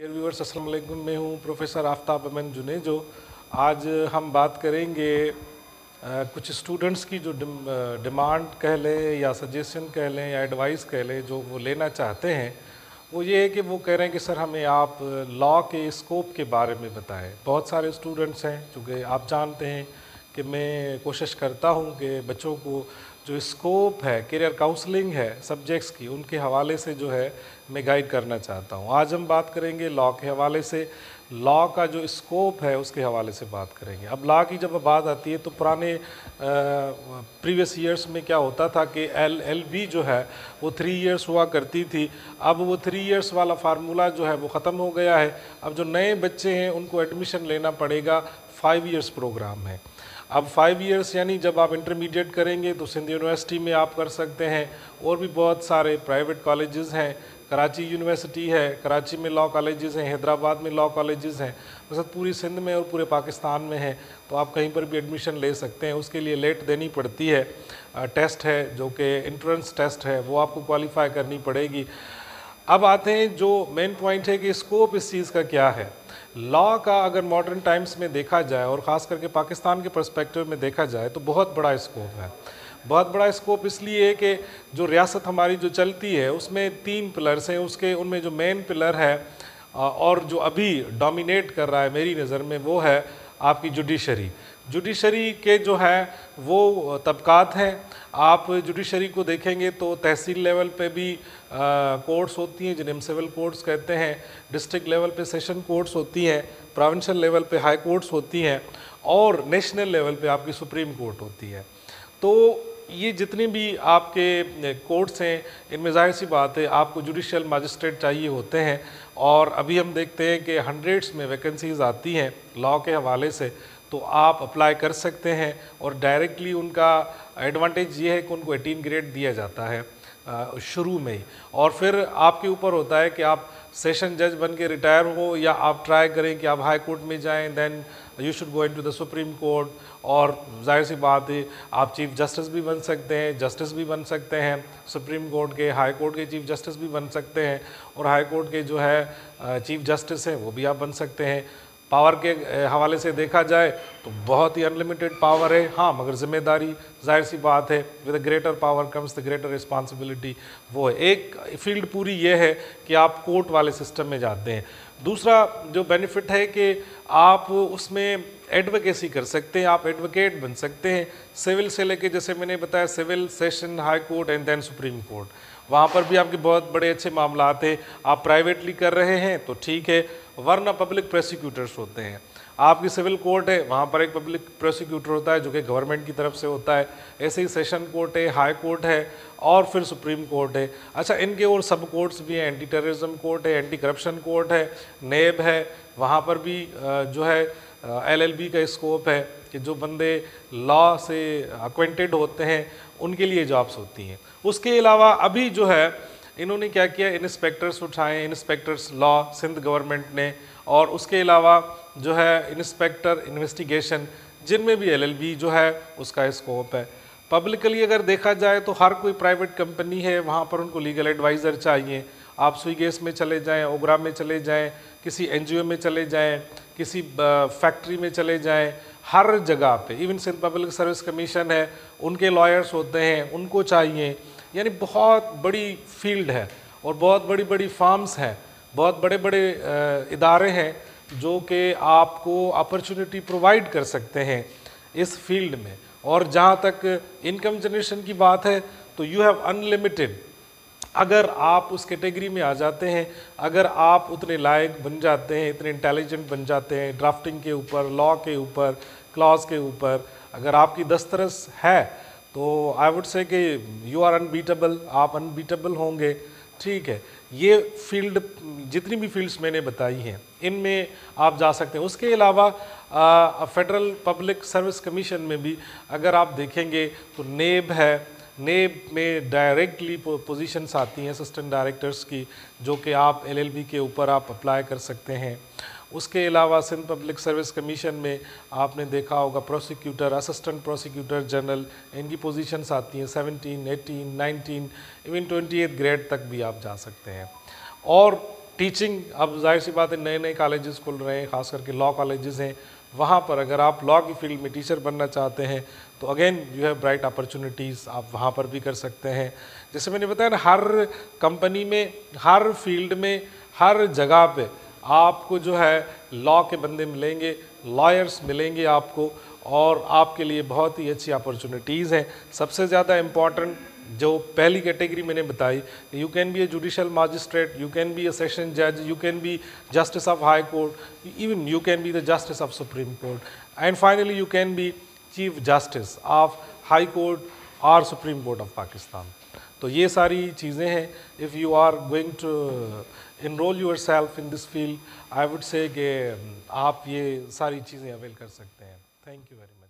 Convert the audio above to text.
Dear viewers, अस्सलाम वालेकुम। मैं हूँ प्रोफेसर आफ्ताब अमन जुनेजो। आज हम बात करेंगे कुछ स्टूडेंट्स की जो डिमांड कह लें या सजेशन कह लें या एडवाइस कह लें, जो वो लेना चाहते हैं। वो ये है कि वो कह रहे हैं कि सर हमें आप लॉ के स्कोप के बारे में बताएं। बहुत सारे स्टूडेंट्स हैं, चूँकि आप जानते हैं कि मैं कोशिश करता हूँ कि बच्चों को जो स्कोप है, करियर काउंसलिंग है सब्जेक्ट्स की, उनके हवाले से जो है मैं गाइड करना चाहता हूँ। आज हम बात करेंगे लॉ के हवाले से, लॉ का जो स्कोप है उसके हवाले से बात करेंगे। अब लॉ की जब बात आती है तो पुराने प्रीवियस ईयर्स में क्या होता था कि LLB जो है वो 3 इयर्स हुआ करती थी। अब वो 3 इयर्स वाला फार्मूला जो है वो ख़त्म हो गया है। अब जो नए बच्चे हैं उनको एडमिशन लेना पड़ेगा, 5 इयर्स प्रोग्राम है। अब 5 इयर्स यानी जब आप इंटरमीडिएट करेंगे तो सिंध यूनिवर्सिटी में आप कर सकते हैं, और भी बहुत सारे प्राइवेट कॉलेजेस हैं। कराची यूनिवर्सिटी है, कराची में लॉ कॉलेजेस हैं, हैदराबाद में लॉ कॉलेजेस हैं, बस पूरी सिंध में और पूरे पाकिस्तान में हैं। तो आप कहीं पर भी एडमिशन ले सकते हैं। उसके लिए लेट देनी पड़ती है, टेस्ट है जो कि एंट्रेंस टेस्ट है, वो आपको क्वालिफाई करनी पड़ेगी। अब आते हैं जो मेन पॉइंट है कि स्कोप इस चीज़ का क्या है। लॉ का अगर मॉडर्न टाइम्स में देखा जाए और ख़ास करके पाकिस्तान के पर्सपेक्टिव में देखा जाए तो बहुत बड़ा स्कोप है। बहुत बड़ा स्कोप इसलिए है कि जो रियासत हमारी जो चलती है उसमें 3 पिलर्स हैं। उसके उनमें जो मेन पिलर है और जो अभी डोमिनेट कर रहा है मेरी नज़र में, वो है आपकी जुडिशरी। जुडिशरी के जो है वो तबकात हैं। आप जुडिशरी को देखेंगे तो तहसील लेवल पे भी कोर्ट्स होती हैं जिन्हें हम सिविल कोर्ट्स कहते हैं, डिस्ट्रिक्ट लेवल पे सेशन कोर्ट्स होती हैं, प्रोविंशियल लेवल पे हाई कोर्ट्स होती हैं, और नेशनल लेवल पे आपकी सुप्रीम कोर्ट होती है। तो ये जितनी भी आपके कोर्ट्स हैं, इनमें ज़ाहिर सी बात है आपको जुडिशियल मजिस्ट्रेट चाहिए होते हैं। और अभी हम देखते हैं कि हंड्रेड्स में वैकेंसीज़ आती हैं लॉ के हवाले से, तो आप अप्लाई कर सकते हैं। और डायरेक्टली उनका एडवांटेज ये है कि उनको 18 ग्रेड दिया जाता है शुरू में ही, और फिर आपके ऊपर होता है कि आप सेशन जज बन के रिटायर हो या आप ट्राई करें कि आप हाई कोर्ट में जाएं, then you should go into the Supreme Court. और जाहिर सी बात है आप चीफ जस्टिस भी बन सकते हैं, जस्टिस भी बन सकते हैं सुप्रीम कोर्ट के, हाई कोर्ट के चीफ जस्टिस भी बन सकते हैं, और हाई कोर्ट के जो है चीफ जस्टिस हैं वो भी आप बन सकते हैं। पावर के हवाले से देखा जाए तो बहुत ही अनलिमिटेड पावर है, हाँ, मगर ज़िम्मेदारी ज़ाहिर सी बात है, with the greater power comes the greater responsibility. वो है एक फील्ड पूरी ये है कि आप कोर्ट वाले सिस्टम में जाते हैं। दूसरा जो बेनिफिट है कि आप उसमें एडवोकेसी कर सकते हैं, आप एडवोकेट बन सकते हैं। सिविल से लेके, जैसे मैंने बताया, civil, session, high court and then Supreme Court, वहाँ पर भी आपके बहुत बड़े अच्छे मामलात हैं। आप प्राइवेटली कर रहे हैं तो ठीक है, वरना पब्लिक प्रोसिक्यूटर्स होते हैं। आपकी सिविल कोर्ट है, वहाँ पर एक पब्लिक प्रोसिक्यूटर होता है जो कि गवर्नमेंट की तरफ से होता है। ऐसे ही सेशन कोर्ट है, हाई कोर्ट है, और फिर सुप्रीम कोर्ट है। अच्छा, इनके और सब कोर्ट्स भी हैं, एंटी टेररिज्म कोर्ट है, एंटी करप्शन कोर्ट है, नेब है, वहाँ पर भी जो है LLB का स्कोप है कि जो बंदे लॉ से अक्वेंटेड होते हैं उनके लिए जॉब्स होती हैं। उसके अलावा अभी जो है इन्होंने क्या किया, इंस्पेक्टर्स उठाए, इंस्पेक्टर्स लॉ सिंध गवर्नमेंट ने, और उसके अलावा जो है इंस्पेक्टर इन्वेस्टिगेशन, जिनमें भी LLB जो है उसका स्कोप है। पब्लिकली अगर देखा जाए तो हर कोई प्राइवेट कंपनी है, वहाँ पर उनको लीगल एडवाइज़र चाहिए। आप स्विगेस में चले जाएं, ओगरा में चले जाएं, किसी NGO में चले जाएं, किसी फैक्ट्री में चले जाएं, हर जगह पे, even Sindh Public Service Commission है, उनके लॉयर्स होते हैं, उनको चाहिए। यानी बहुत बड़ी फील्ड है और बहुत बड़ी बड़ी फार्म्स हैं, बहुत बड़े बड़े इदारे हैं जो कि आपको अपॉर्चुनिटी प्रोवाइड कर सकते हैं इस फील्ड में। और जहाँ तक इनकम जनरेशन की बात है तो यू हैव अनलिमिटेड, अगर आप उस कैटेगरी में आ जाते हैं, अगर आप उतने लायक बन जाते हैं, इतने इंटेलिजेंट बन जाते हैं, ड्राफ्टिंग के ऊपर, लॉ के ऊपर, क्लॉज के ऊपर अगर आपकी दस्तरस है, तो आई वुड से कि यू आर अनबीटेबल, आप अनबीटेबल होंगे। ठीक है, ये फील्ड, जितनी भी फील्ड्स मैंने बताई हैं इनमें आप जा सकते हैं। उसके अलावा फेडरल पब्लिक सर्विस कमीशन में भी अगर आप देखेंगे तो नेब है, नेब में डायरेक्टली पोजीशंस आती हैं असिस्टेंट डायरेक्टर्स की, जो कि आप LLB के ऊपर आप अप्लाई कर सकते हैं। उसके अलावा सिंध पब्लिक सर्विस कमीशन में आपने देखा होगा प्रोसिक्यूटर, असिस्टेंट प्रोसिक्यूटर जनरल, इनकी पोजीशंस आती हैं 17, 18, 19, इवन 28 ग्रेड तक भी आप जा सकते हैं। और ٹیچنگ، اب ظاہر سی بات ہے نئے نئے کالجز کھل رہے ہیں، خاص کر کے لاء کالجز ہیں، وہاں پر اگر آپ لاء کی فیلڈ میں ٹیچر بننا چاہتے ہیں تو again you have bright opportunities, آپ وہاں پر بھی کر سکتے ہیں. جیسے میں نے بتایا نا، ہر کمپنی میں، ہر فیلڈ میں، ہر جگہ پہ آپ کو جو ہے لاء کے بندے ملیں گے، لائرس ملیں گے آپ کو، اور آپ کے لیے بہت ہی اچھی اپرچونیٹیز ہیں. سب سے زیادہ امپورٹنٹ جو پہلی کیٹیگری میں نے بتائی، you can be a judicial magistrate, you can be a session جج، you can be justice of high court, even you can be the justice of supreme court, and finally you can be chief justice of high court اور supreme court of Pakistan. تو یہ ساری چیزیں ہیں. If you are going to enrol yourself in this field, I would say کہ آپ یہ ساری چیزیں اویل کر سکتے ہیں. Thank you very much.